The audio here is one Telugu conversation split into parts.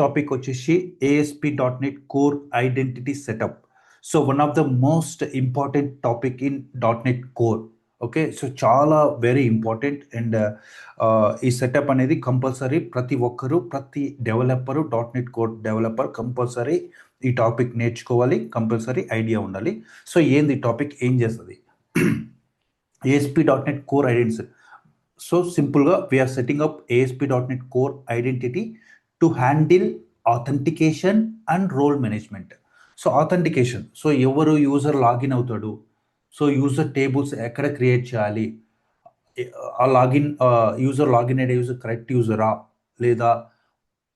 టాపిక్ వచ్చేసి ASP.NET core identity setup. So one of the most important topic in .NET core. Okay, so చాలా వెరీ ఇంపార్టెంట్. అండ్ ఈ సెటప్ అనేది కంపల్సరీ ప్రతి ఒక్కరు, ప్రతి developer, .NET core developer compulsory ఈ టాపిక్ నేర్చుకోవాలి, కంపల్సరీ ఐడియా ఉండాలి. సో ఏంది టాపిక్, ఏం చేస్తుంది? ASP.NET core identity. సో సింపుల్గా we are setting up ASP.NET core identity to handle authentication and role management. So authentication, so ఎవరు యూజర్ లాగిన్ అవుతాడు, సో యూజర్ టేబుల్స్ ఎక్కడ క్రియేట్ చేయాలి, ఆ లాగిన్ యూజర్ లాగిన్ అయ్యే యూజర్ కరెక్ట్ యూజరా లేదా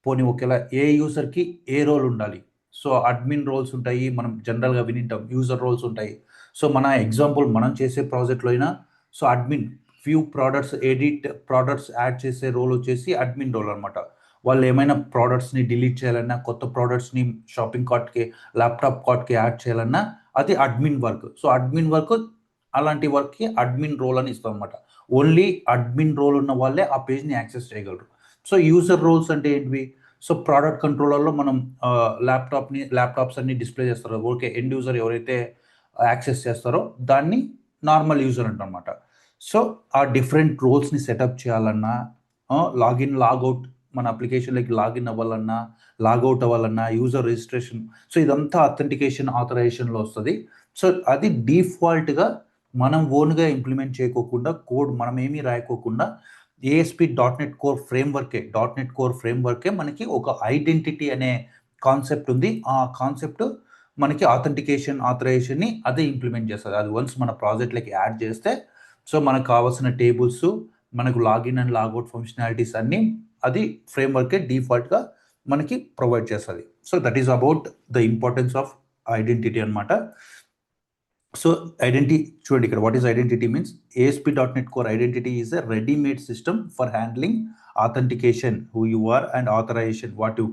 పోనీ ఒకేలా ఏ యూజర్కి ఏ రోల్ ఉండాలి. సో అడ్మిన్ రోల్స్ ఉంటాయి, మనం జనరల్గా వినింటాం, యూజర్ రోల్స్ ఉంటాయి. సో మన ఎగ్జాంపుల్ మనం చేసే ప్రాజెక్ట్లో అయినా so admin few products edit products add చేసే రోల్ వచ్చేసి అడ్మిన్ రోల్ అనమాట. వాళ్ళు ఏమైనా ప్రోడక్ట్స్ని డిలీట్ చేయాలన్నా, కొత్త ప్రోడక్ట్స్ని షాపింగ్ కార్ట్కి, ల్యాప్టాప్ కార్ట్కి యాడ్ చేయాలన్నా అది admin work. So admin work, అలాంటి వర్క్కి అడ్మిన్ రోల్ అని ఇస్తాం అనమాట. ఓన్లీ అడ్మిన్ రోల్ ఉన్న వాళ్ళే ఆ పేజ్ని యాక్సెస్ చేయగలరు. సో యూజర్ రోల్స్ అంటే ఏంటివి? సో ప్రోడక్ట్ కంట్రోలర్లో మనం ల్యాప్టాప్స్ అన్ని డిస్ప్లే చేస్తారు. ఓకే, ఎండ్ యూజర్ ఎవరైతే యాక్సెస్ చేస్తారో దాన్ని నార్మల్ యూజర్ అంటనమాట. సో ఆ డిఫరెంట్ రోల్స్ని సెటప్ చేయాలన్నా, లాగిన్ లాగౌట్, మన అప్లికేషన్లోకి లాగిన్ అవ్వాలన్నా, లాగౌట్ అవ్వాలన్నా, యూజర్ రిజిస్ట్రేషన్, సో ఇదంతా అథెంటికేషన్ ఆథరైజేషన్లో వస్తుంది. సో అది డిఫాల్ట్గా మనం ఓన్గా ఇంప్లిమెంట్ చేయకోకుండా, కోడ్ మనం ఏమీ రాయకోకుండా ASP.NET కోర్ ఫ్రేమ్వర్కే మనకి ఒక ఐడెంటిటీ అనే కాన్సెప్ట్ ఉంది. ఆ కాన్సెప్ట్ మనకి ఆథెంటికేషన్ని అదే ఇంప్లిమెంట్ చేస్తుంది. అది వన్స్ మన ప్రాజెక్ట్లోకి యాడ్ చేస్తే సో మనకు కావాల్సిన టేబుల్స్, మనకు లాగిన్ అండ్ లాగౌట్ ఫంక్షనాలిటీస్ అన్నీ అది ఫ్రేమ్వర్కే డిఫాల్ట్గా మనకి ప్రొవైడ్ చేస్తుంది. So that is about the importance of identity అనమాట. సో ఐడెంటిటీ చూడండి ఇక్కడ, what is identity means ASP.NET core identity is a readymade system for handling authentication, who you are, and authorization, what you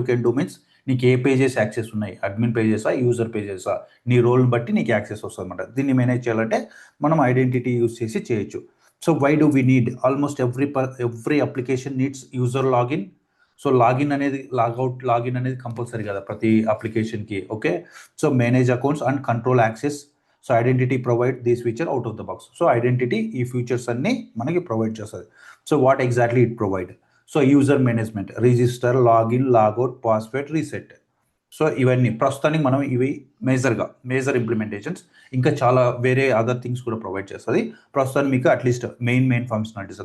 can do means నీకు ఏ పేజెస్ యాక్సెస్ ఉన్నాయి, అడ్మిన్ పేజెసా, యూజర్ పేజెసా, నీ రోల్ని బట్టి నీకు యాక్సెస్ వస్తుంది అనమాట. దీన్ని మేనేజ్ చేయాలంటే మనం ఐడెంటిటీ యూజ్ చేసి చేయొచ్చు. So why do we need? Almost every application needs user login. So login అనేది, లాగిన్ అనేది కంపల్సరీ కదా ప్రతి అప్లికేషన్కి. Okay, so manage accounts and control access. So identity provide this feature out of the box. So identity ఈ ఫీచర్స్ అన్ని మనకి ప్రొవైడ్ చేస్తుంది. So what exactly it provide? So user management, register, login, logout, password, reset. So ఇవన్నీ ప్రస్తుతానికి మనం ఇవి మేజర్ ఇంప్లిమెంటేషన్స్. ఇంకా చాలా వేరే అదర్ థింగ్స్ కూడా ప్రొవైడ్ చేస్తుంది. ప్రస్తుతానికి మీకు at least main functionalities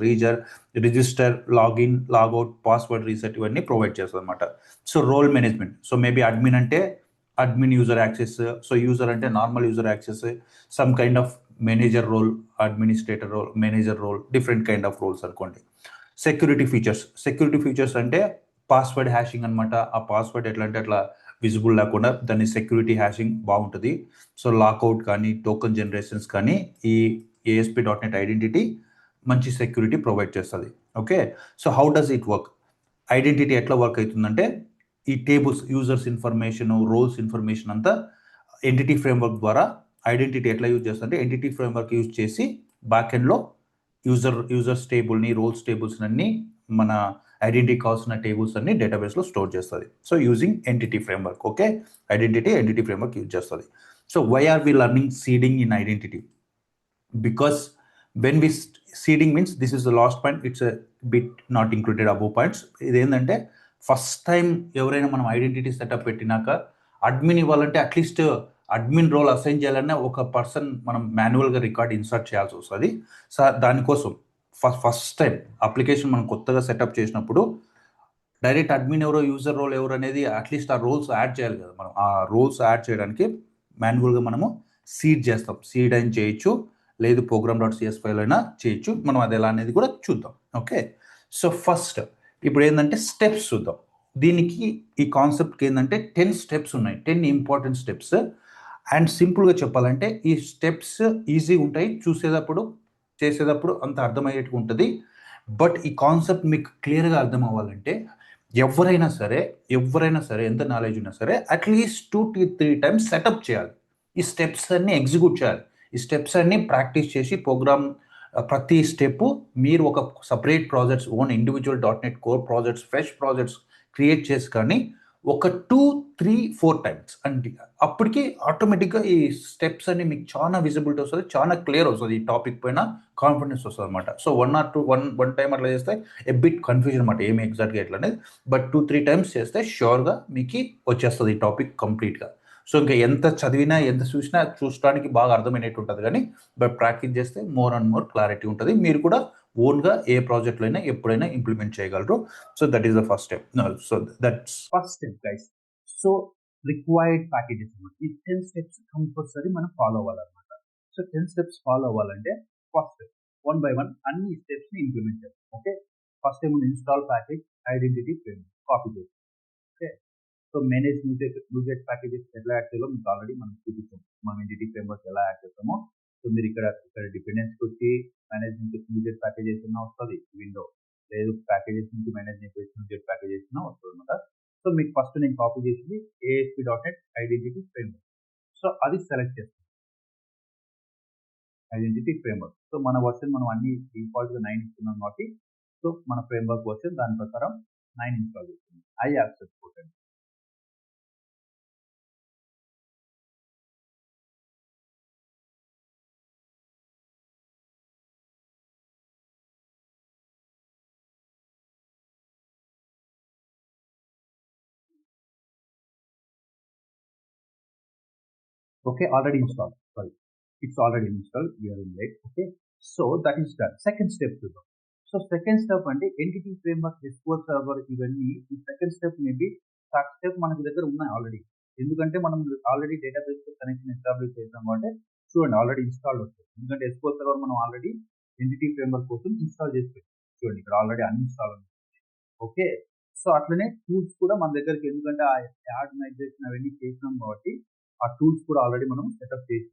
register, login, logout, password, reset ఇవన్నీ ప్రొవైడ్ చేస్తుంది అనమాట. So role management, so maybe admin అంటే admin user access, so user అంటే normal user access, some kind of manager role, administrator role, manager role, different kind of roles అనుకోండి. సెక్యూరిటీ ఫీచర్స్ అంటే పాస్వర్డ్ హ్యాషింగ్ అనమాట. ఆ పాస్వర్డ్ ఎట్లా అంటే అట్లా విజిబుల్ లేకుండా దాన్ని సెక్యూరిటీ హ్యాషింగ్ బాగుంటుంది. సో లాక్అవుట్ కానీ, టోకెన్ జనరేషన్స్ కానీ ఈ ASP.NET ఐడెంటిటీ మంచి సెక్యూరిటీ ప్రొవైడ్ చేస్తుంది. Okay, so how does it work? Identity ఎట్లా వర్క్ అవుతుందంటే ఈ tables, users information, roles information అంతా ఎంటిటీ ఫ్రేమ్వర్క్ ద్వారా ఐడెంటిటీ ఎట్లా యూజ్ చేస్తుందంటే ఎంటిటీ ఫ్రేమ్వర్క్ యూజ్ చేసి బ్యాక్ ఎండ్లో యూజర్స్ టేబుల్ని, రోల్స్ టేబుల్స్ అన్ని, మన ఐడెంటిటీ కావాల్సిన టేబుల్స్ అన్ని డేటాబేస్లో స్టోర్ చేస్తుంది. So using entity framework. Okay, entity framework use చేస్తుంది. So why are we learning seeding in identity? Because when we seeding means this is the last point, it's a bit not included above points. ఇదేంటంటే ఫస్ట్ టైం ఎవరైనా మనం ఐడెంటిటీ సెటప్ పెట్టినాక అడ్మిన్ ఇవ్వాలంటే అట్లీస్ట్ అడ్మిన్ రోల్ అసైన్ చేయాలన్నా ఒక పర్సన్ మనం మాన్యువల్గా రికార్డ్ ఇన్సర్ట్ చేయాల్సి వస్తుంది. సో దానికోసం ఫస్ట్ టైం అప్లికేషన్ మనం కొత్తగా సెటప్ చేసినప్పుడు డైరెక్ట్ అడ్మిన్ ఎవరో, యూజర్ రోల్ ఎవరు అనేది అట్లీస్ట్ ఆ రోల్స్ యాడ్ చేయాలి కదా. మనం ఆ రోల్స్ యాడ్ చేయడానికి మాన్యువల్గా మనము సీడ్ చేస్తాం. సీడ్ అయినా చేయొచ్చు, లేదు program.cs ఫైల్ అయినా చేయొచ్చు. మనం అది ఎలా అనేది కూడా చూద్దాం. ఓకే, సో ఫస్ట్ ఇప్పుడు ఏంటంటే స్టెప్స్ చూద్దాం. దీనికి ఈ కాన్సెప్ట్కి ఏంటంటే 10 స్టెప్స్ ఉన్నాయి, 10 ఇంపార్టెంట్ స్టెప్స్. అండ్ సింపుల్గా చెప్పాలంటే ఈ స్టెప్స్ ఈజీగా ఉంటాయి, చేసేటప్పుడు అంత అర్థమయ్యేట్టుగా ఉంటుంది. బట్ ఈ కాన్సెప్ట్ మీకు క్లియర్గా అర్థం అవ్వాలంటే ఎవరైనా సరే ఎంత నాలెడ్జ్ ఉన్నా సరే అట్లీస్ట్ 2 to 3 టైమ్స్ సెటప్ చేయాలి. ఈ స్టెప్స్ అన్ని ఎగ్జిక్యూట్ చేయాలి. ఈ స్టెప్స్ అన్ని ప్రాక్టీస్ చేసి ప్రోగ్రామ్ ప్రతి స్టెప్ మీరు ఒక separate projects, own individual .NET core projects, fresh projects create చేసి కానీ ఒక 2, 3, 4 టైమ్స్ అంటే అప్పటికి ఆటోమేటిక్గా ఈ స్టెప్స్ అన్ని మీకు చాలా విజిబిలిటీ వస్తుంది, చాలా క్లియర్ వస్తుంది, ఈ టాపిక్ పైన కాన్ఫిడెన్స్ వస్తుంది అనమాట. సో 1 or 2 టైం అట్లా చేస్తే ఎ బిట్ కన్ఫ్యూజన్ అనమాట ఏమి ఎగ్జాక్ట్గా ఎట్లా అనేది. బట్ 2, 3 టైమ్స్ చేస్తే ష్యూర్గా మీకు వచ్చేస్తుంది ఈ టాపిక్ కంప్లీట్గా. సో ఇంకా ఎంత చదివినా ఎంత చూసినా చూడడానికి బాగా అర్థమైనట్టు ఉంటుంది, కానీ బట్ ప్రాక్టీస్ చేస్తే మోర్ అండ్ మోర్ క్లారిటీ ఉంటుంది. మీరు కూడా ఓన్గా ఏ ప్రాజెక్ట్లో అయినా ఎప్పుడైనా ఇంప్లిమెంట్ చేయగలరు. So that is the first step. So that's first step guys. So required packages అనమాట. ఈ 10 స్టెప్స్ కంపల్సరీ మనం ఫాలో అవ్వాలన్నమాట. సో 10 స్టెప్స్ ఫాలో అవ్వాలంటే ఫస్ట్ స్టెప్ 1 by 1 అన్ని స్టెప్స్ని ఇంప్లిమెంట్ చేయాలి. ఓకే, ఫస్ట్ ఏమో install package identity frame copy చేసి. ఓకే, సో మేనేజ్ న్యూజెట్ ప్యాకేజెస్ ఎలా యాడ్ చేయాలో మీకు ఆల్రెడీ మనం చూపించాం. మనం ఎంటిటీ ఫ్రేమ్వర్క్ ఎలా యాడ్ చేస్తామో. సో మీరు ఇక్కడ డిపెండెన్స్ వచ్చి మేనేజ్ న్యూజెట్ ప్యాకేజెస్ ఉన్న వస్తుంది విండో, లేదు ప్యాకేజెస్ నుంచి మేనేజ్ న్యూజెట్ ప్యాకేజెస్ ఉన్న వస్తుంది అనమాట. సో మీకు ఫస్ట్ నేను కాపీ చేసింది ASP.NET ఐడెంటిటీ ఫ్రేమ్వర్క్. సో అది సెలెక్ట్ చేస్తాం, ఐడెంటిటీ ఫ్రేమ్వర్క్. సో మన వర్షన్ మనం అన్ని డిఫాల్ట్గా 9 ఇస్తున్నాం కాబట్టి సో మన ఫ్రేమ్వర్క్ వర్షన్ దాని ప్రకారం 9 ఇన్స్టాల్ చేస్తుంది. ఐ యాక్సెప్ట్ కొట్టండి. Okay, already installed. Sorry, it's already installed. We are in late. Okay, so that is done. Second step to go. So second step అంటే ఎంటిటీ ఫ్రేమ్వర్క్ SQL సర్వర్ ఇవన్నీ ఈ second step maybe third step మనకి దగ్గర ఉన్నాయి ఆల్రెడీ. ఎందుకంటే మనం ఆల్రెడీ డేటాబేస్ కనెక్షన్ ఎస్టాబ్లిష్ చేసాం కాబట్టి చూడండి ఆల్రెడీ ఇన్స్టాల్డ్ వస్తుంది. ఎందుకంటే SQL సర్వర్ మనం ఆల్రెడీ ఎంటిటీ ఫ్రేమ్వర్క్ కోసం ఇన్స్టాల్ చేసి పెట్టాం. చూడండి ఇక్కడ ఆల్రెడీ అన్ఇన్స్టాల్ ఉంది. ఓకే, సో అట్లనే టూల్స్ కూడా మన దగ్గరికి, ఎందుకంటే ఆ యాడ్ మైగ్రేషన్ అవన్నీ చేసినాం కాబట్టి ఆ టూల్స్ కూడా ఆల్రెడీ మనం సెటప్ చేసి,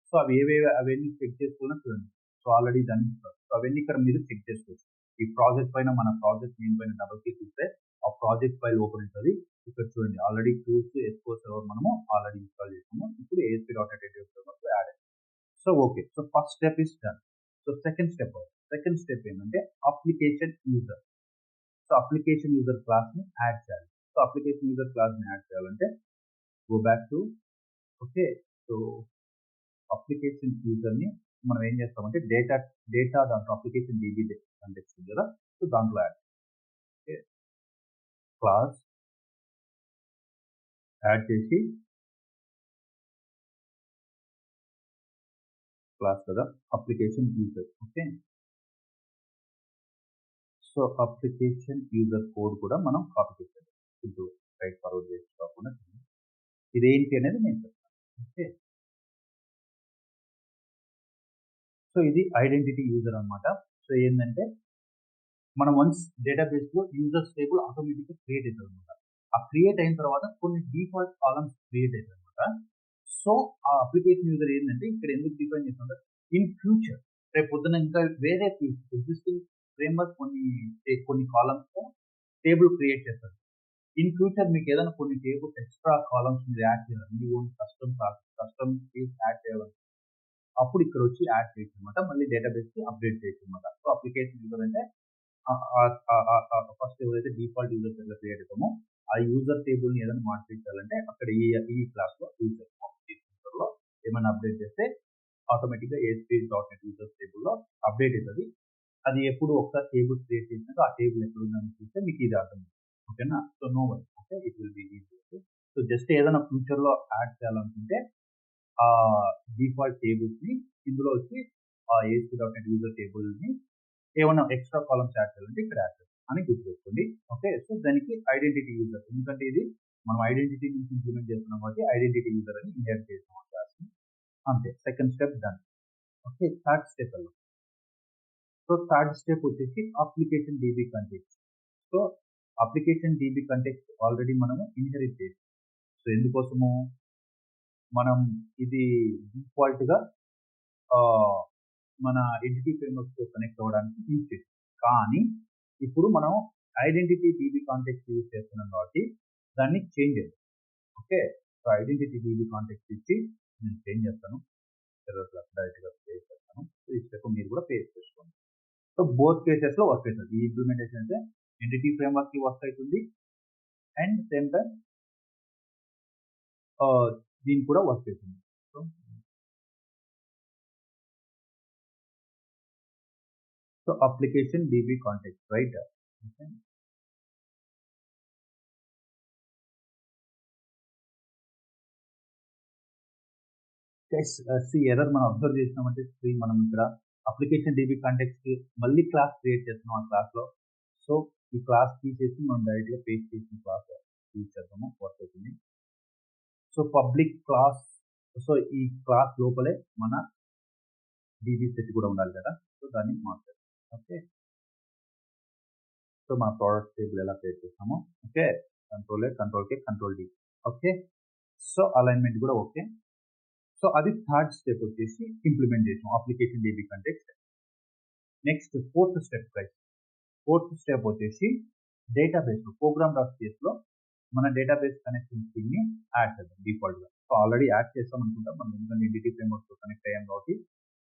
సో అవి అవన్నీ చెక్ చేసుకోవాలని చూడండి. సో ఆల్రెడీ దాన్ని సో అవన్నీ ఇక్కడ మీరు చెక్ చేసుకోవచ్చు. ఈ ప్రాజెక్ట్ పైన మన ప్రాజెక్ట్ నేమ్ పైన డబుల్ క్లిక్ ఇస్తే ఆ ప్రాజెక్ట్ ఫైల్ ఓపెన్ అవుతుంది. ఇక్కడ చూడండి ఆల్రెడీ టూల్స్ SQL సర్వర్ మనము ఆల్రెడీ ఇన్స్టాల్ చేసాము. ఇప్పుడు ASP.NET యాడ్ అయింది. So okay, so first step is done. So second step ఏంటంటే application user. So application user క్లాస్ని యాడ్ చేయాలి. సో అప్లికేషన్ యూజర్ క్లాస్ని యాడ్ చేయాలంటే go back to okay, so application యూజర్ని మనం ఏం చేస్తామంటే డేటా దాంట్లో అప్లికేషన్ DB కాంటెక్స్ట్ ఉంది కదా, సో దాంట్లో యాడ్ ఓకే క్లాస్ యాడ్ చేసి క్లాస్ కదా application user. Okay, so application user code కూడా మనం కాపీ చేసాం. ఇప్పుడు రైట్ ఫార్వర్డ్ చేసి కాకుండా ఇదేంటి అనేది నేను చెప్తాను. ఓకే, సో ఇది ఐడెంటిటీ యూజర్ అనమాట. సో ఏంటంటే మనం వన్స్ డేటాబేస్లో యూజర్స్ టేబుల్ ఆటోమేటిక్గా క్రియేట్ అవుతుంది అనమాట. ఆ క్రియేట్ అయిన తర్వాత కొన్ని డిఫాల్ట్ కాలమ్స్ క్రియేట్ అవుతాయి అనమాట. సో ఆ అప్లికేషన్ యూజర్ ఏంటంటే ఇక్కడ ఎందుకు డిఫైన్ చేస్తుంటారు, ఇన్ ఫ్యూచర్ రేపు పొద్దున ఇంకా వేరే ఎగ్జిస్టింగ్ ఫ్రేమ్వర్క్ కొన్ని కాలమ్స్ టేబుల్ క్రియేట్ చేస్తారు. ఇన్ ఫ్యూచర్ మీకు ఏదైనా కొన్ని టేబుల్స్ ఎక్స్ట్రా కాలమ్స్ మీరు యాడ్ చేయాలి, మీ ఓన్ కస్టమ్ ఫీల్డ్స్ యాడ్ చేయాలి, అప్పుడు ఇక్కడ వచ్చి యాడ్ చేయొచ్చు అనమాట. మళ్ళీ డేటాబేస్కి అప్డేట్ చేయొచ్చు అనమాట. సో అప్లికేషన్ యూజర్ అంటే ఫస్ట్ ఎవరైతే డిఫాల్ట్ యూజర్ టేబుల్ క్రియేట్ అవుతామో ఆ యూజర్ టేబుల్ని ఏదైనా మాడిఫై చేయాలంటే అక్కడ ఈ క్లాస్లో యూజర్లో ఏమైనా అప్డేట్ చేస్తే ఆటోమేటిక్గా ASP.NET యూజర్స్ టేబుల్లో అప్డేట్ అవుతుంది. అది ఎప్పుడు ఒకసారి టేబుల్ క్రియేట్ చేసినాక ఆ టేబుల్ ఎక్కడ ఉందని చూస్తే మీకు ఇది అర్థం. ఓకేనా, so no worry. Okay, it will be easy. So just ఏదైనా ఫ్యూచర్లో యాడ్ చేయాలనుకుంటే ఆ డిఫాల్ట్ టేబుల్స్ని ఇందులో వచ్చి ఆ ASP.NET యూజర్ టేబుల్ని ఏమైనా ఎక్స్ట్రా కాలమ్స్ యాడ్ చేయాలంటే ఇక్కడ యాడ్ చేయాలి అని గుర్తుపెట్టుకోండి. ఓకే, సో దానికి ఐడెంటిటీ యూజర్, ఎందుకంటే ఇది మనం ఐడెంటిటీ నుంచి ఇంప్లిమెంట్ చేస్తున్నాం కాబట్టి ఐడెంటిటీ యూజర్ అని ఇన్హెరిట్ చేస్తున్నాం క్లాస్ని. అంతే, second step done. Okay, third step వెళ్దాం. సో థర్డ్ స్టెప్ వచ్చేసి application DB context. So application DB context already మనము ఇన్హెరిట్ చేసాం. సో ఎందుకోసము మనం ఇది డిఫాల్ట్గా మన ఎంటిటీ ఫ్రేమ్వర్క్తో కనెక్ట్ అవ్వడానికి యూజ్ చేసాం. కానీ ఇప్పుడు మనం ఐడెంటిటీ DB కాంటెక్స్ట్ యూజ్ చేస్తున్నాం కాబట్టి దాన్ని చేంజ్ చేయాలి. Okay, so identity DB context ఇచ్చి నేను చేంజ్ చేస్తాను, డైరెక్ట్గా పే చేస్తాను. సో ఈ స్టెప్ మీరు కూడా పే చేసుకోండి. సో బోత్ కేసెస్లో వర్క్ అవుతుంది. ఈ ఇంప్లిమెంటేషన్ అయితే ఎంటిటీ ఫ్రేమ్వర్క్కి వర్క్ అవుతుంది, అండ్ సేమ్ టైం దీనికి కూడా వర్క్ చేస్తుంది. So application DB context, right? Error మనం అబ్జర్వ్ చేసినామంటే స్క్రీన్ మనం ఇక్కడ అప్లికేషన్ DB కాంటెక్స్ట్ మళ్ళీ క్లాస్ క్రియేట్ చేస్తున్నాం ఆ క్లాస్ లో. సో ఈ క్లాస్ తీసేసి మనం డైరెక్ట్ గా పేస్ట్ చేసిన క్లాస్ యూజ్ చేద్దాము, వర్క్ అవుతుంది. సో పబ్లిక్ క్లాస్, సో ఈ క్లాస్ లోపలే మన DB సెట్ కూడా ఉండాలి కదా, సో దాన్ని మార్చాలి. ఓకే, సో మన ప్రోడక్ట్ టేబుల్ ఎలా క్రియేట్ చేస్తామో, okay, control A, control K, control D. Okay, so alignment కూడా ఓకే. సో అది థర్డ్ స్టెప్ వచ్చేసి ఇంప్లిమెంట్ చేసాం application DB context. Next fourth step guys, fourth step వచ్చేసి డేటాబేస్ program.cs లో మన డేటాబేస్ కనెక్షన్ ని యాడ్ చేద్దాం డిఫాల్ట్ గా. సో ఆల్రెడీ యాడ్ చేస్తాం అనుకుంటాం మనం, ఎందుకంటే ఎంటిటీ ఫ్రేమ్వర్క్ తో కనెక్ట్ అయ్యాం కాబట్టి.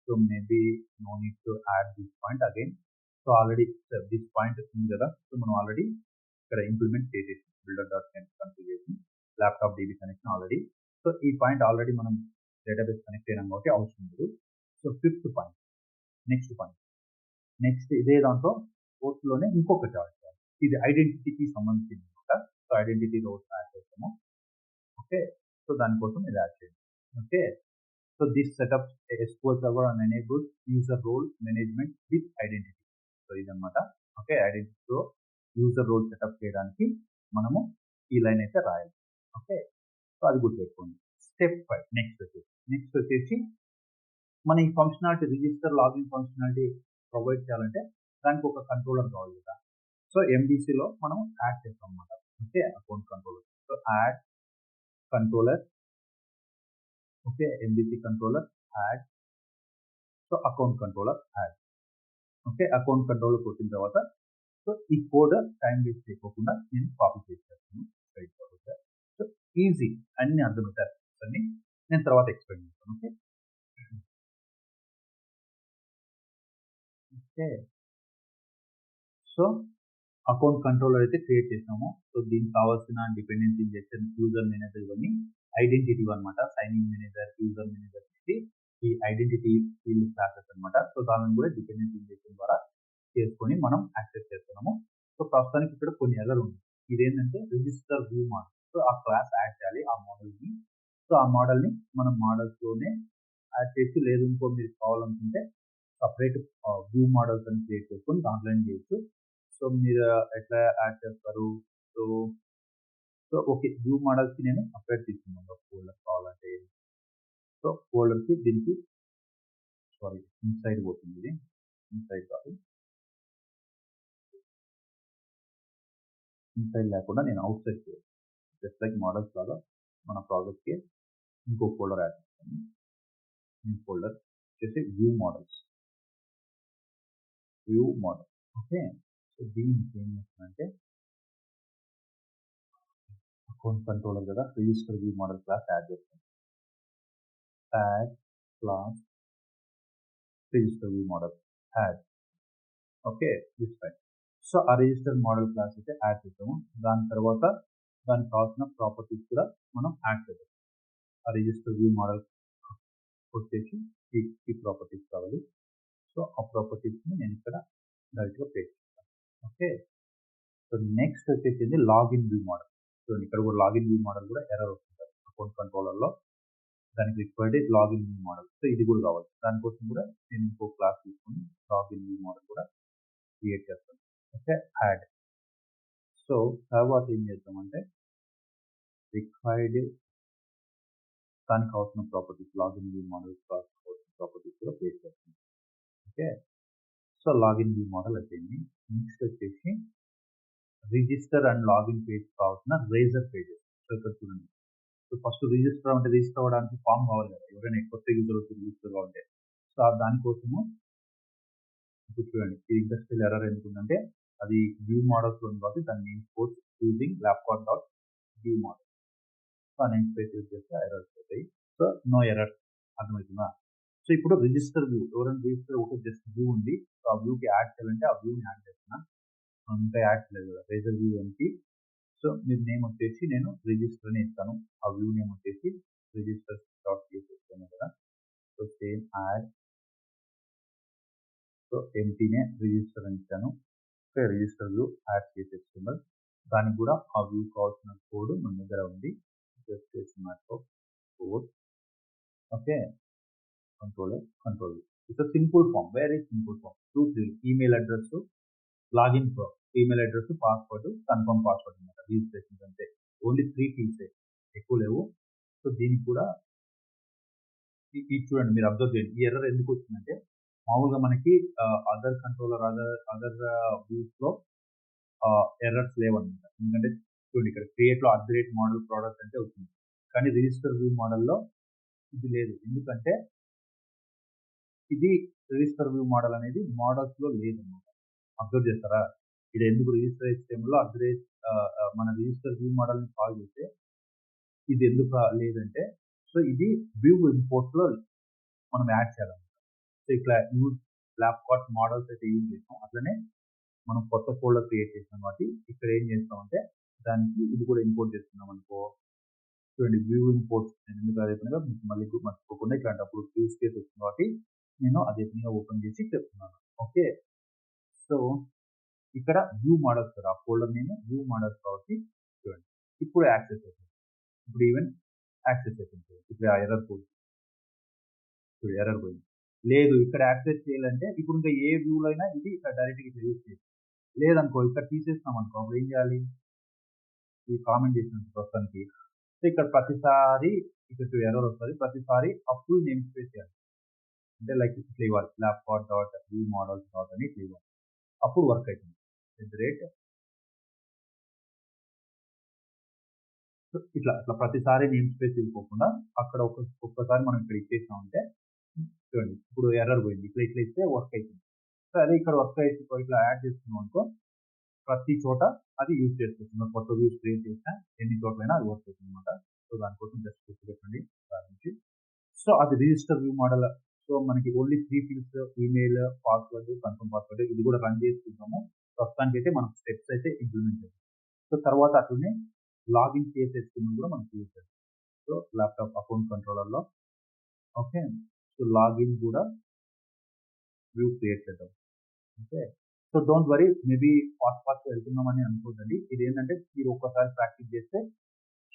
So maybe no need to add this point again. So already this point ఉంది కదా, సో మనం ఆల్రెడీ ఇక్కడ ఇంప్లిమెంట్ చేసేసి builder.net configuration laptop DB connection already. So ఈ పాయింట్ ఆల్రెడీ మనం డేటాబేస్ కనెక్ట్ అయినాం కాబట్టి అవసరం లేదు. So fifth point, next point, next ఇదే దాంట్లో ఫోర్త్ లోనే ఇంకొకటి యాడ్ చేయాలి. ఇది ఐడెంటిటీకి సంబంధించింది అనమాట. సో ఐడెంటిటీ రోల్స్ యాడ్ చేస్తాము. ఓకే, సో దానికోసం ఇది యాడ్ చేయండి. Okay, so this setup SQL server and enable user role management with identity. So ఇదన్నమాట. ఓకే, ఐడెంటిటీతో యూజర్ రోల్ సెటప్ చేయడానికి మనము ఈ లైన్ అయితే రాయాలి. ఓకే, సో అది గుర్తుపెట్టుకోండి. స్టెప్ 5 నెక్స్ట్ వచ్చేసి మన ఈ functionality register login functionality provide చేయాలంటే దానికి ఒక కంట్రోలర్ కావాలి కదా. సో MVCలో మనం యాడ్ చేస్తాం అన్నమాట. Okay, account controller. So add controller, okay, MVC controller add, so account controller add. Okay, account controller కొట్టిన తర్వాత సో ఈ కోడ్ టైం వేస్ట్ చేయకుండా నేను కాపీ చేస్తాను స్ట్రైట్ ఫార్వర్డ్గా. సో ఈజీ, అన్ని అర్థమవుతాయి అన్ని నేను తర్వాత ఎక్స్ప్లెయిన్ చేస్తాను. Okay, okay, so account controller అయితే క్రియేట్ చేసాము. సో దీనికి కావాల్సిన డిపెండెన్సీ ఇంజెక్షన్, యూజర్ మేనేజర్, ఇవన్నీ ఐడెంటిటీ అనమాట. సైనింగ్ మేనేజర్, యూజర్ మేనేజర్ అనేది ఈ ఐడెంటిటీ ఫీల్డ్ క్లాసెస్ అనమాట. సో దానిని కూడా డిపెండెన్సీ ఇంజెక్షన్ ద్వారా చేసుకొని మనం యాక్సెస్ చేస్తున్నాము. సో ప్రస్తుతానికి ఇక్కడ కొన్ని ఎర్రర్ ఉంది. ఇదేంటంటే రిజిస్టర్ వ్యూ మోడల్. సో ఆ క్లాస్ యాడ్ చేయాలి ఆ మోడల్ ని. సో ఆ మోడల్ ని మనం మోడల్స్ లోనే యాడ్ చేసి, లేదు ఇంకో మీరు కావాలనుకుంటే సపరేట్ వ్యూ మోడల్స్ అని క్రియేట్ చేసుకొని దాంట్లో చేయొచ్చు. సో మీరు ఎట్లా యాడ్ చేస్తారు? So so okay, view models కి నేను సపరేట్ తీసుకున్నాను ఫోల్డర్ కావాలంటే. సో ఫోల్డర్ కి దీనికి సారీ ఇన్సైడ్ పోతుంది, ఇది ఇన్సైడ్ కాదు, ఇన్సైడ్ లేకుండా నేను అవుట్ సైడ్ చేయాలి. జస్ట్ లైక్ మోడల్స్ లాగా మన ప్రాజెక్ట్ కి ఇంకో ఫోల్డర్ యాడ్ చేస్తాను. ఈ ఫోల్డర్ వచ్చేసి వ్యూ మోడల్. ఓకే, సో దీనికి ఏం చేస్తానంటే అకౌంట్ కంట్రోలర్ కదా, register view model class add చేస్తాను. Add class register view model add. Okay, this fine. So ఆ రిజిస్టర్ మోడల్ క్లాస్ అయితే యాడ్ చేస్తాము. దాని తర్వాత దానికి కావాల్సిన ప్రాపర్టీస్ కూడా మనం యాడ్ చేద్దాం. ఆ రిజిస్టర్ వ్యూ మోడల్ వచ్చేసి ఈ ప్రాపర్టీస్ కావాలి. సో ఆ ప్రాపర్టీస్ ని నేను ఇక్కడ డైరెక్ట్ గా పేస్ట్ చేస్తాను. ఓకే, సో నెక్స్ట్ వచ్చేసి లాగిన్ వ్యూ మోడల్. సో ఇక్కడ కూడా లాగిన్ వ్యూ మోడల్ కూడా ఎర్రర్ వస్తుంది అకౌంట్ కంట్రోలర్ లో. దానికి required login view model. So ఇది కూడా కావాలి. దానికోసం కూడా నేను ఇంకో క్లాస్ తీసుకుని లాగిన్ వ్యూ మోడల్ కూడా క్రియేట్ చేస్తాను. Okay, add. సో తర్వాత ఏం చేద్దామంటే రిక్వైర్డ్ దానికి కావాల్సిన ప్రాపర్టీస్, లాగిన్ వ్యూ మోడల్ కావాల్సిన ప్రాపర్టీస్ కూడా పేస్ట్ చేస్తాను. Okay, so login view model అయిపోయింది. నెక్స్ట్ వచ్చేసి రిజిస్టర్ అండ్ లాగిన్ పేజ్ కావాల్సిన రేజర్ పేజెస్. సో ఇక్కడ చూడండి, సో ఫస్ట్ రిజిస్టర్ అంటే రిజిస్టర్ అవ్వడానికి ఫామ్ కావాలి కదా, ఎవరైనా కొత్త యూజర్ వచ్చి రిజిస్టర్ కావాలంటే. సో దానికోసము ఇప్పుడు చూడండి, ఈ ఇండస్ట్రియల్ ఎర్రర్ ఎందుకుందంటే అది వ్యూ మోడల్స్ ఉంది కాబట్టి దాన్ని name course using laptop dot view model. So name space use చేస్తే ఎర్రర్స్ అవుతాయి. సో నో ఎర్రర్, అర్థమవుతుందా? సో ఇప్పుడు రిజిస్టర్ వ్యూ, ఎవరైనా రిజిస్టర్ ఒక జస్ట్ వ్యూ ఉంది, సో ఆ వ్యూకి యాడ్ చేయాలంటే ఆ వ్యూని యాడ్ చేస్తున్నా, ఇంకా యాడ్ చేయలేదు కదా, రేజర్ వ్యూ ఎంపీ. సో మీరు నేమ్ వచ్చేసి నేను రిజిస్టర్ అని ఇస్తాను. ఆ వ్యూ నేమ్ వచ్చేసి రిజిస్టర్ డాట్ ఇస్తాను కదా. సో సేమ్ యాడ్, సో ఎంటీనే రిజిస్టర్ అని ఇచ్చాను. ఓకే, రిజిస్టర్ వ్యూ యాడ్ చేసేస్తున్నారు. దానికి కూడా ఆ వ్యూ కావాల్సిన కోడ్ మన దగ్గర ఉంది. Just code. Okay, control. It's simple form, very simple form. 2 email address, login email address, password, confirm password అనమాట. రిజిస్ట్రేషన్ అంటే ఓన్లీ 3 ఫీల్డ్స్, ఎక్కువ లేవు. సో దీనికి కూడా ఇది చూడండి, మీరు అబ్జర్వ్ చేయండి. ఈ ఎర్రర్ ఎందుకు వచ్చిందంటే మామూలుగా మనకి అదర్ కంట్రోలర్, అదర్ వ్యూస్ లో ఎర్రర్స్ లేవన్నమాట. ఎందుకంటే చూడండి, ఇక్కడ క్రియేట్ లో @మోడల్ ప్రోడక్ట్ అంటే వచ్చింది, కానీ రిజిస్టర్ వ్యూ మోడల్లో ఇది లేదు. ఎందుకంటే ఇది రిజిస్టర్ వ్యూ మోడల్ అనేది మోడల్స్ లో లేదన్నమాట. అబ్జర్వ్ చేస్తారా? ఇక్కడ ఎందుకు రిజిస్టర్ HTML లో మన రిజిస్టర్ వ్యూ మోడల్ ని కాల్ చేస్తే ఇది ఎందుకు లేదంటే, సో ఇది వ్యూ ఇంపోర్ట్ లో మనం యాడ్ చేయాలన్నమాట. సో ఇక్కడ యూజ్ ల్యాప్కాట్ మోడల్స్ అయితే యూజ్ చేస్తాం, అట్లనే మనం కొత్త ఫోల్డర్ క్రియేట్ చేసాం కాబట్టి ఇక్కడ ఏం చేస్తామంటే దానికి ఇది కూడా ఇంపోర్ట్ చేస్తున్నాం అనుకో. చూడండి, వ్యూ ఇంపోర్ట్స్ నేను ఎందుకు అదే పనిగా మళ్ళీ మర్చిపోకుండా ఇట్లాంటప్పుడు యూజ్ కేసు వచ్చింది కాబట్టి నేను అదే పనిగా ఓపెన్ చేసి చెప్తున్నాను. ఓకే, సో ఇక్కడ వ్యూ మోడల్స్ కదా, ఆ ఫోల్డర్ నేను వ్యూ మోడల్స్ కాబట్టి చూడండి ఇప్పుడు యాక్సెస్ అవుతుంది. ఇప్పుడు ఈవెన్ యాక్సెస్ అవుతుంది. ఇప్పుడు ఆ ఎర్రర్ పోయింది, చూడు ఎర్రర్ పోయింది. లేదు, ఇక్కడ యాక్సెస్ చేయాలంటే ఇప్పుడు ఇంకా ఏ వ్యూలో అయినా ఇది ఇక్కడ డైరెక్ట్గా ఇట్లా యూజ్ చేయొచ్చు. లేదనుకో ఇక్కడ తీసేస్తాం అనుకో, అప్పుడు ఏం చేయాలి? ఈ కామెంట్ చేసిన ప్రస్తుతానికి సో ఇక్కడ ప్రతిసారి ఇక్కడ ఎర్రర్ వస్తుంది, ప్రతిసారి అప్పుడు నేమ్ స్పేస్ చేయాలి. అంటే లైక్ ఇట్లా ఇవ్వాలి, ల్యాప్కాట్ డాట్ వ్యూ మోడల్స్ డాట్ అని ఇట్లా ఇవ్వాలి, అప్పుడు వర్క్ అవుతుంది. రేట్ ఇట్లా ప్రతిసారి నేమ్ స్పేస్ ఇవ్వకుండా అక్కడ ఒక్కసారి మనం ఇక్కడ ఇచ్చేసామంటే చూడండి ఇప్పుడు ఎర్రర్ పోయింది. ఇట్లా ఇస్తే వర్క్ అవుతుంది. సో అదే ఇక్కడ వర్క్ అయితే ఇట్లా యాడ్ చేసుకున్నాం అనుకో, ప్రతి చోట అది యూజ్ చేసుకోవచ్చు. కొత్త వ్యూస్ క్రియేట్ చేసినా ఎన్ని చోట్లైనా అది వర్క్ అవుతుంది అనమాట. సో దానికోసం జస్ట్ గుర్తుపెట్టండి దాని నుంచి. సో అది రిజిస్టర్ వ్యూ మోడల్. సో మనకి only 3 fields, email, password, confirm password, ఇది కూడా రన్ చేసుకుంటాము. ప్రస్తుతానికి అయితే మనం స్టెప్స్ అయితే ఇంప్లిమెంట్ చేస్తాం. సో తర్వాత అట్లనే లాగిన్ చేసేసుకుని కూడా మనం యూజ్ చేస్తాం. సో ల్యాప్టాప్ అకౌంట్ కంట్రోలర్ లో ఓకే, సో లాగిన్ కూడా వ్యూ క్రియేట్ చేద్దాం. Okay, so don't worry, maybe fast వెళ్తున్నామని అనుకోదండి. ఇది ఏంటంటే మీరు ఒక్కసారి ప్రాక్టీస్ చేస్తే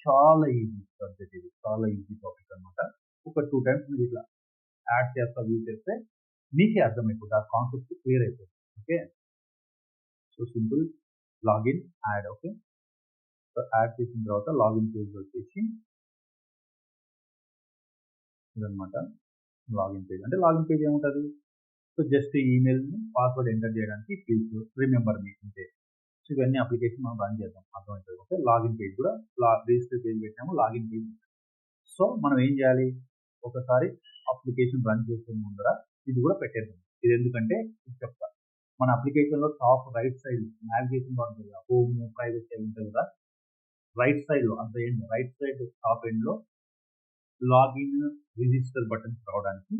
చాలా ఈజీ సబ్జెక్ట్, ఇది చాలా ఈజీ టాపిక్ అనమాట. ఒక 2 టైమ్స్ మీరు ఇట్లా యాడ్ చేస్తా వ్యూ చేస్తే మీకే అర్థమైపోతుంది, ఆ కాన్సెప్ట్ క్లియర్ అయిపోతుంది. Okay, so simple login add. Okay, so add చేసిన తర్వాత లాగిన్ పేజ్ వచ్చేసి ఇదనమాట. లాగిన్ పేజ్ అంటే లాగిన్ పేజ్ ఏముంటుంది? So just email password enter చేయడానికి ఫీల్డ్స్, రిమెంబర్ మీ అంతే. సో ఇవన్నీ అప్లికేషన్ మనం రన్ చేద్దాం, అర్థమవుతుంది. ఓకే, లాగిన్ పేజ్ కూడా రిజిస్టర్ పేజ్ పెట్టాము, లాగిన్ పేజ్. సో మనం ఏం చేయాలి? ఒకసారి అప్లికేషన్ రన్ చేసే ముందర ఇది కూడా పెట్టేద్దాం. ఇది ఎందుకంటే చెప్తా. మన అప్లికేషన్ లో top right side navigation bar ఉంటుంది, హోమ్, ప్రైవసీ ఉంటుంది కదా. రైట్ సైడ్ లో at the end, right side top end లో లాగిన్, రిజిస్టర్ బటన్స్ రావడానికి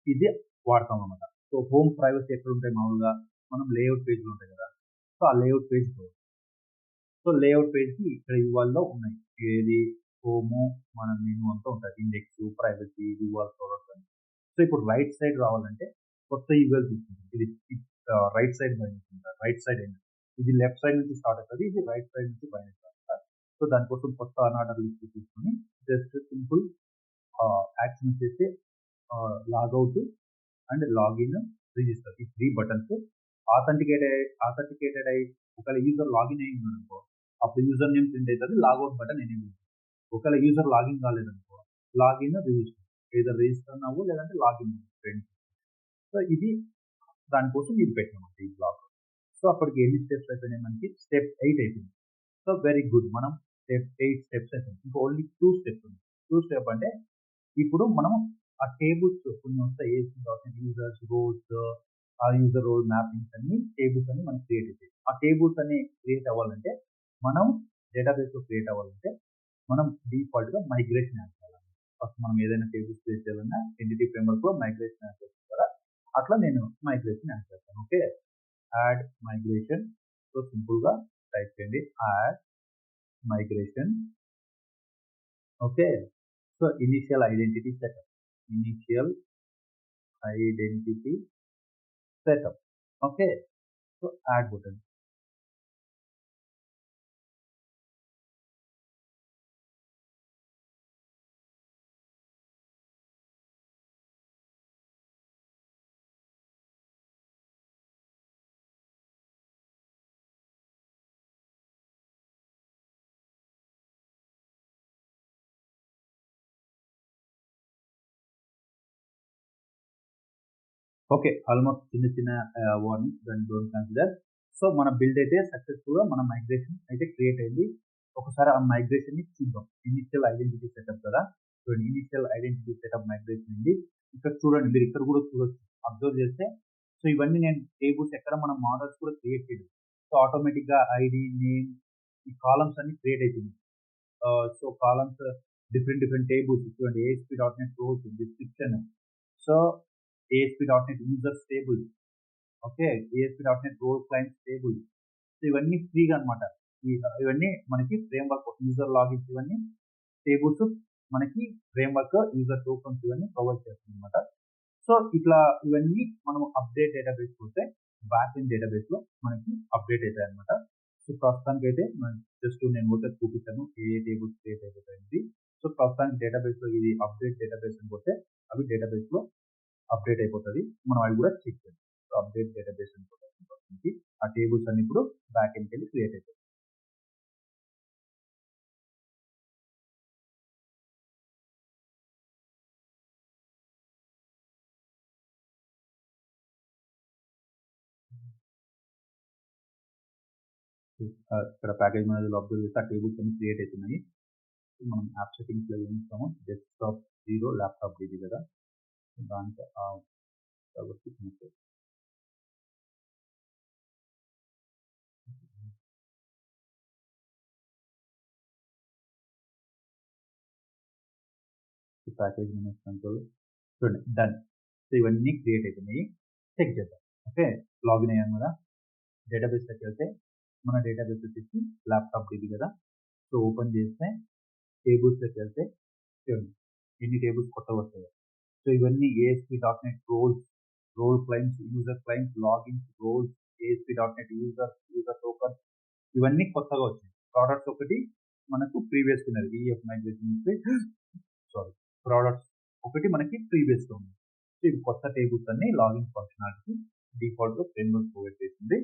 ఇది వాడతాం అనమాట. సో హోమ్, ప్రైవసీ ఎక్కడ ఉంటాయి? మామూలుగా మనం లేఅవుట్ పేజ్ లో ఉంటాయి కదా. సో ఆ layout page, so layout page కి ఇక్కడ యూఆర్ఎల్ లో ఉన్నాయి. ఏది? హోమ్, మన మెనూ అంతా ఉంటుంది, ఇండెక్స్, ప్రైవసీ, యూఆర్ఎల్ ప్రొడక్ట్ అని. సో ఇప్పుడు రైట్ సైడ్ రావాలంటే కొత్త యూఆర్ఎల్ తీసుకుంటుంది. ఇది రైట్ సైడ్ రైట్ సైడ్ ఏంటి? ఇది లెఫ్ట్ సైడ్ నుంచి స్టార్ట్ అవుతుంది, ఇది రైట్ సైడ్ నుంచి బయట స్టార్ట్. సో దానికోసం కొత్త అనార్డర్ లిస్ట్ తీసుకుని జస్ట్ సింపుల్ యాక్షన్ చేస్తే లాగౌట్ అండ్ లాగిన్, రిజిస్టర్, ఈ 3 బటన్స్ ఆథెంటికేటెడ్ అయి ఒకవేళ యూజర్ లాగిన్ అయి ఉన్నారనుకో అప్పుడు యూజర్ నేమ్ ప్రింట్ అవుతుంది, లాగౌట్ బటన్ ఎనేబుల్. ఒకవేళ యూజర్ లాగిన్ కాలేదనుకో లాగిన్, రిజిస్టర్, ఏదో రిజిస్టర్ అవ్వు లేదంటే లాగిన్ ప్రింట్. సో ఇది దానికోసం ఇది పెట్టామంటే ఈ బ్లాక్. సో అప్పటికి ఎన్ని స్టెప్స్ అయిపోయినాయి? మనకి స్టెప్ 8 అయిపోయింది. సో వెరీ గుడ్, మనం స్టెప్ 8 స్టెప్స్ అయిపోయింది. ఇంకా ఓన్లీ 2 స్టెప్స్ ఉంది. 2 స్టెప్ అంటే ఇప్పుడు మనం ఆ టేబుల్స్ కొన్ని వస్తాయి, యూజర్స్ రోల్స్, ఆ యూజర్ రోల్ మ్యాపింగ్స్ అన్ని టేబుల్స్ అన్ని మనం క్రియేట్ అవుతాయి. ఆ టేబుల్స్ అన్ని క్రియేట్ అవ్వాలంటే మనం డేటాబేస్ లో క్రియేట్ అవ్వాలంటే మనం డిఫాల్ట్ గా మైగ్రేషన్ యాడ్ చేయాలి. ఫస్ట్ మనం ఏదైనా టేబుల్స్ క్రియేట్ చేయాలన్నా ఎంటిటీ ఫ్రేమ్వర్క్ లో మైగ్రేషన్ యాడ్ చేస్తాం కదా, అట్లా నేను మైగ్రేషన్ యాడ్ చేస్తాను. Okay, add migration. So simple గా టైప్ చేయండి add migration. Okay, so initial identity setup, initial identity setup. Okay, so add button. Okay, almost చిన్న చిన్న వార్నింగ్, దాన్ని డోంట్ కన్సిడర్. సో మన బిల్డ్ అయితే సక్సెస్ఫుల్గా మన మైగ్రేషన్ అయితే క్రియేట్ అయింది. ఒకసారి ఆ మైగ్రేషన్ ని చూద్దాం. ఇనిషియల్ ఐడెంటిటీ సెటప్ కదా, చూడండి ఇనిషియల్ ఐడెంటిటీ సెటప్ మైగ్రేషన్ ఉంది. ఇక్కడ చూడండి, మీరు ఇక్కడ కూడా చూడొచ్చు, అబ్జర్వ్ చేస్తే. సో ఇవన్నీ నేను టేబుల్స్ ఎక్కడ మనం మోడల్స్ కూడా క్రియేట్ చేయలేదు. సో ఆటోమేటిక్ గా ఐడి, నేమ్, ఈ కాలమ్స్ అన్ని క్రియేట్ అవుతుంది. So columns different different tables చూడండి, ASP.NET roles, description, so ASP.NET users table, okay, ASP.NET role clients table. So ఇవన్నీ ఫ్రీగా అనమాట. ఇవన్నీ మనకి ఫ్రేమ్ వర్క్, యూజర్ లాగిన్స్, ఇవన్నీ టేబుల్స్ మనకి ఫ్రేమ్ వర్క్, యూజర్ టోకన్స్ ఇవన్నీ ప్రొవైడ్ చేస్తుంది అనమాట. సో ఇట్లా ఇవన్నీ మనం అప్డేట్ డేటాబేస్ పోతే బ్యాక్ ఎండ్ డేటాబేస్ లో మనకి అప్డేట్ అవుతాయి అనమాట. సో ప్రస్తుతానికి అయితే జస్ట్ నేను కూడా చూపించాను ఏ టేబుల్స్ క్రియేట్ అయిపోతాయి. సో ప్రస్తుతానికి డేటాబేస్ లో ఇది అప్డేట్ డేటాబేస్ అని పోతే అవి డేటాబేస్ లో అప్డేట్ అయిపోతుంది. మనం అవి కూడా చెక్ చేయాలి. సో అప్డేట్ డేటాబేస్ అని ఆ టేబుల్స్ అన్ని ఇప్పుడు బ్యాక్ ఎండ్కి వెళ్ళి క్రియేట్ అయిపోతాయి. ఇక్కడ ప్యాకేజ్ మేనేజర్ అబ్జర్వ్ చేస్తే ఆ టేబుల్స్ అన్ని క్రియేట్ అవుతున్నాయి. మనం యాప్ సెట్టింగ్స్ లో ఏమి ఇస్తాము, డెస్క్టాప్ 0, ల్యాప్టాప్ ఇది కదా, దానికి కాబట్టి ప్యాకేజ్ మేనేజ్ కంట్రోల్ చూడండి, డన్. సో ఇవన్నీ క్రియేట్ అవుతున్నాయి. చెక్ చేద్దాం. ఓకే, లాగిన్ అయ్యాను కదా, డేటాబేస్ లోకి వెళ్తే మన డేటాబేస్ వచ్చేసి ల్యాప్టాప్ ఇది కదా. సో ఓపెన్ చేస్తే టేబుల్స్ లోకి వెళ్తే చూడండి ఎన్ని టేబుల్స్ కొత్తగా వస్తాయి. సో ఇవన్నీ ASP.NET roles, role clients, user clients, logins, roles, ASP.NET user token, ఇవన్నీ కొత్తగా వచ్చాయి. ప్రోడక్ట్స్ ఒకటి మనకు ప్రీవియస్ ఉన్నది, ఈఎఫ్ మైగ్రేషన్, సారీ, ప్రోడక్ట్స్ ఒకటి మనకి ప్రీవియస్ లో ఉంది. సో ఇది కొత్త టేబుల్స్ అన్ని లాగిన్ ఫంక్షనాలిటీ డిఫాల్ట్ గా ఫ్రేమ్వర్క్ ప్రొవైడ్ చేసింది.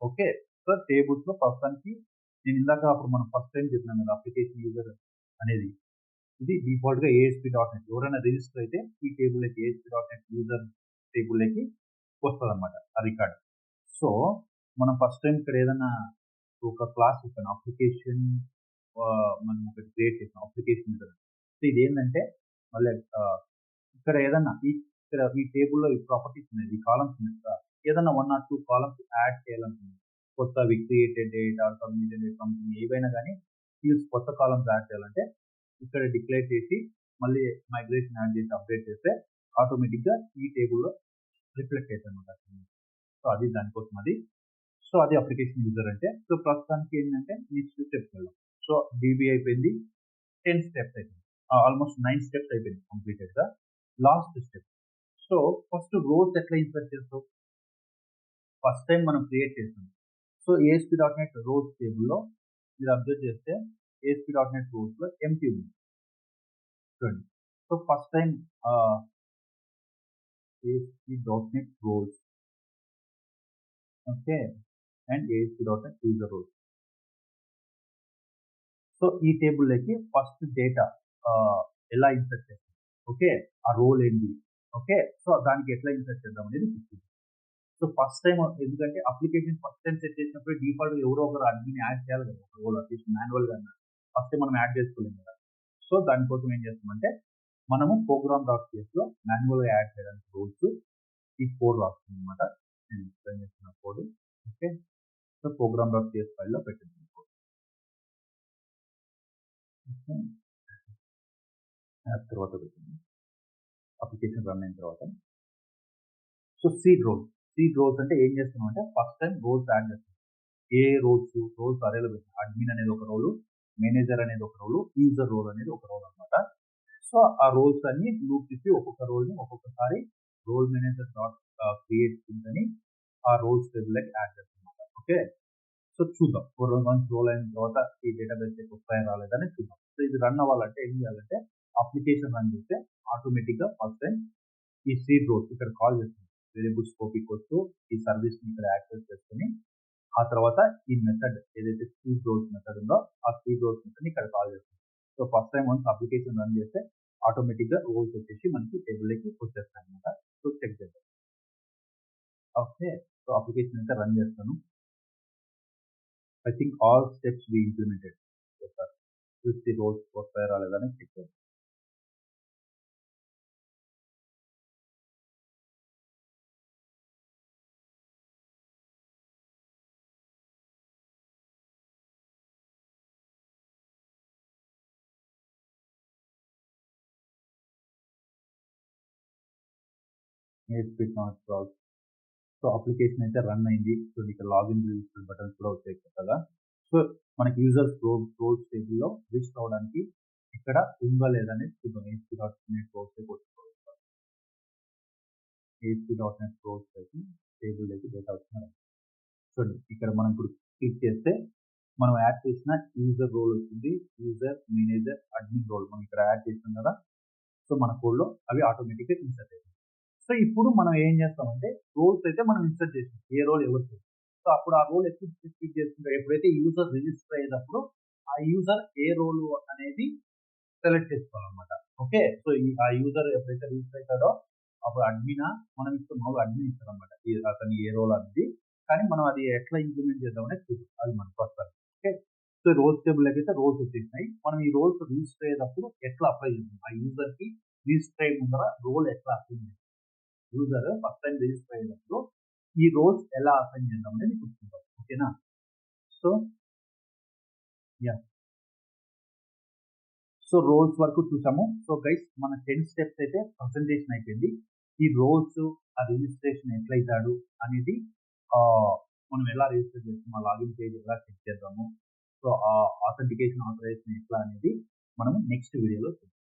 ఓకే, సో టేబుల్స్ లో ప్రస్తుతానికి నేను ఇందాక అప్పుడు మనం ఫస్ట్ టైం చెప్పినాను కదా, అప్లికేషన్ యూజర్ అనేది ఇది డిఫాల్ట్ గా ASP.NET, ఎవరైనా రిజిస్టర్ అయితే ఈ టేబుల్ లకి ASP.NET యూజర్ టేబుల్ లకి వస్తుంది అనమాట ఆ రికార్డ్. సో మనం ఫస్ట్ టైం ఇక్కడ ఏదైనా ఒక క్లాస్ ఇస్తాను, అప్లికేషన్ మనం ఒకటి క్రియేట్ చేసాం, అప్లికేషన్ యూజర్. సో ఇది ఏంటంటే మళ్ళీ ఇక్కడ ఏదన్నా ఇక్కడ ఈ టేబుల్లో ఈ ప్రాపర్టీస్ ఉన్నాయి, ఈ కాలమ్స్ ఉన్నాయి, ఏదన్నా 1 or 2 కాలమ్స్ యాడ్ చేయాలనుకుంది, కొత్తవి created date are submitted date something ఏవైనా కానీ కొత్త కాలమ్స్ యాడ్ చేయాలంటే ఇక్కడ డిక్లేర్ చేసి మళ్ళీ మైగ్రేషన్ యాడ్ చేసి అప్డేట్ చేస్తే ఆటోమేటిక్ గా ఈ టేబుల్లో రిఫ్లెక్ట్ అవుతుంది అనమాట. సో అది దానికోసం అది. సో అది అప్లికేషన్ యూజర్ అంటే. సో ప్రస్తుతానికి ఏంటంటే నెక్స్ట్ స్టెప్స్ వెళ్దాం. సో DB అయిపోయింది, 10 స్టెప్స్ అయిపోయింది, ఆల్మోస్ట్ 9 స్టెప్స్ అయిపోయింది కంప్లీటెడ్ గా. Last step. So first roles ఎట్లా ఇన్సర్ట్ చేస్తావు, ఫస్ట్ టైం మనం క్రియేట్ చేస్తాం. సో ASP.NET రోల్స్ టేబుల్లో మీరు అబ్జర్వ్ చేస్తే ASP.NET రోల్స్ లో ఎంటీ ఉంది చూడండి. So first time ASP.NET roles, okay, and ASP.NET user roles. So ఈ టేబుల్లోకి ఫస్ట్ డేటా ఎలా ఇన్సర్ట్ చేస్తాం, ఓకే, ఆ రోల్ ఏంటి, ఓకే, సో దానికి ఎట్లా ఇన్సర్ట్ చేద్దాం అనేది చూస్తుంది. సో ఫస్ట్ టైం ఎందుకంటే అప్లికేషన్ ఫస్ట్ టైం సెట్ చేసినప్పుడు డిఫాల్ట్ ఎవరో ఒకరు అడ్మిన్ యాడ్ చేయాలి కదా, ఒక రోల్ అట్లీస్ట్ మాన్యువల్ గా ఫస్ట్ టైం మనం యాడ్ చేసుకోలేము కదా. సో దానికోసం ఏం చేస్తామంటే మనము program.cs లో మాన్యువల్ గా యాడ్ చేయడానికి రోల్స్ ఈ కోడ్ రాస్తుంది అనమాట. నేను ఎక్స్ప్లెయిన్ చేస్తున్న code. Okay, so program.cs file లో పెట్టింది కోడ్. తర్వాత పెట్టింది అప్లికేషన్ రన్ అయిన తర్వాత. సో సీడ్ రోల్స్ అంటే ఏం చేస్తున్నాం అంటే ఫస్ట్ టైం రోల్స్ యాడ్ చేస్తాం. ఏ రోల్స్ అరేలో పెట్టాం, అడ్మిన్ అనేది ఒక రోల్, మేనేజర్ అనేది ఒక రోల్, యూజర్ రోల్ అనేది ఒక రోల్ అనమాట. సో ఆ రోల్స్ అన్ని లూప్ తిప్పి ఒక్కొక్క రోల్ ని ఒక్కొక్కసారి రోల్ మేనేజర్ డాట్ క్రియేట్ అని ఆ రోల్స్ టేబుల్ లకి యాడ్ చేస్తాం. ఓకే, సో చూద్దాం 4 మంత్స్ రోల్ అయిన తర్వాత ఈ డేటాబేస్ వస్తాయా రాలేదని చూద్దాం. సో ఇది రన్ అవ్వాలంటే ఏం చేయాలంటే అప్లికేషన్ రన్ చేస్తే ఆటోమేటిక్ గా ఫస్ట్ టైం ఈ సీడ్ రోల్స్ ఇక్కడ కాల్ చేస్తుంది. వేరియబుల్ స్కోప్ ఈక్వల్స్ టు ఈ సర్వీస్ ని ఇక్కడ యాక్సెస్ చేసుకుని ఆ తర్వాత ఈ మెథడ్ ఏదైతే సీడ్ రోల్స్ మెథడ్ ఉందో ఆ సీడ్ రోల్స్ మెథడ్ ఇక్కడ కాల్ చేస్తుంది. So first time once application run చేస్తే ఆటోమేటిక్ గా రోల్స్ వచ్చేసి మనకి టేబుల్ లోకి వచ్చేస్తాయి అనమాట. సో చెక్ చేద్దాం. ఓకే, సో అప్లికేషన్ అయితే రన్ చేస్తాను. I think all steps we implemented. Yes, sir. If the roles వస్తాయా రాలేదని చెక్ చేద్దాం. roles. సో అప్లికేషన్ అయితే రన్ అయింది. సో ఇక్కడ లాగిన్ రిజిస్టర్ బటన్స్ కూడా వచ్చాయి కొత్తగా. సో మనకి యూజర్స్ రోల్స్ టేబుల్లో రిజిస్టర్ అవడానికి ఇక్కడ ఉందా లేదా అనేది చూద్దాం. ASP.NET roles ASP.NET roles table లోకి డేటా వస్తున్నారు. చూడండి ఇక్కడ మనం ఇప్పుడు క్లిక్ చేస్తే మనం యాడ్ చేసిన యూజర్ రోల్ వచ్చింది. యూజర్, మేనేజర్, అడ్మిన్ రోల్ మనం ఇక్కడ యాడ్ చేస్తాం కదా. సో మన కోడ్లో అవి ఆటోమేటిక్గా ఇన్సర్ట్ అవుతాయి. సో ఇప్పుడు మనం ఏం చేస్తామంటే రోల్స్ అయితే మనం ఇన్సర్ట్ చేస్తాం ఏ రోల్ ఎవరికి. సో అప్పుడు ఆ రోల్ ఎప్పుడు స్పెసిఫిక్ చేసుకుంటాం ఎప్పుడైతే యూజర్ రిజిస్టర్ అయ్యేటప్పుడు ఆ యూజర్ ఏ రోల్ అనేది సెలెక్ట్ చేసుకోవాలన్నమాట. ఓకే, సో ఆ యూజర్ ఎప్పుడైతే రిజిస్టర్ అవుతాడో అప్పుడు అడ్మినా మనం ఇప్పుడు మామూలు అడ్మిన్ ఇస్తారనమాట అతని ఏ రోల్ అనేది. కానీ మనం అది ఎట్లా ఇంప్లిమెంట్ చేద్దామనే చూద్దాం, అది మనకు వస్తుంది. ఓకే, సో రోల్స్ టేబుల్ అయితే రోల్స్ వచ్చేసినాయి. మనం ఈ రోల్స్ రిజిస్టర్ అయ్యేటప్పుడు ఎట్లా అప్లై చేద్దాం, ఆ యూజర్ కి రిజిస్టర్ అయ్యే ముందర రోల్ ఎట్లా అప్లై చేద్దాం, యూజర్ ఫస్ట్ టైం రిజిస్టర్ అయినప్పుడు ఈ రోల్స్ ఎలా అసైన్ చేద్దాం అనేది చూసుకుంటాం. ఓకేనా, సో యా, సో రోల్స్ వరకు చూసాము. సో గైస్ మన 10 స్టెప్స్ అయితే ప్రజెంటేషన్ అయిపోయింది. ఈ రోల్స్ ఆ రిజిస్ట్రేషన్ ఎట్లయితాడు అనేది మనం ఎలా రిజిస్టర్ చేస్తాం, ఆ లాగిన్ పేజ్ ఎలా చెక్ చేద్దాము, సో ఆ ఆథెంటికేషన్ ఆథరైజేషన్ ఎట్లా అనేది మనం నెక్స్ట్ వీడియోలో చూద్దాం.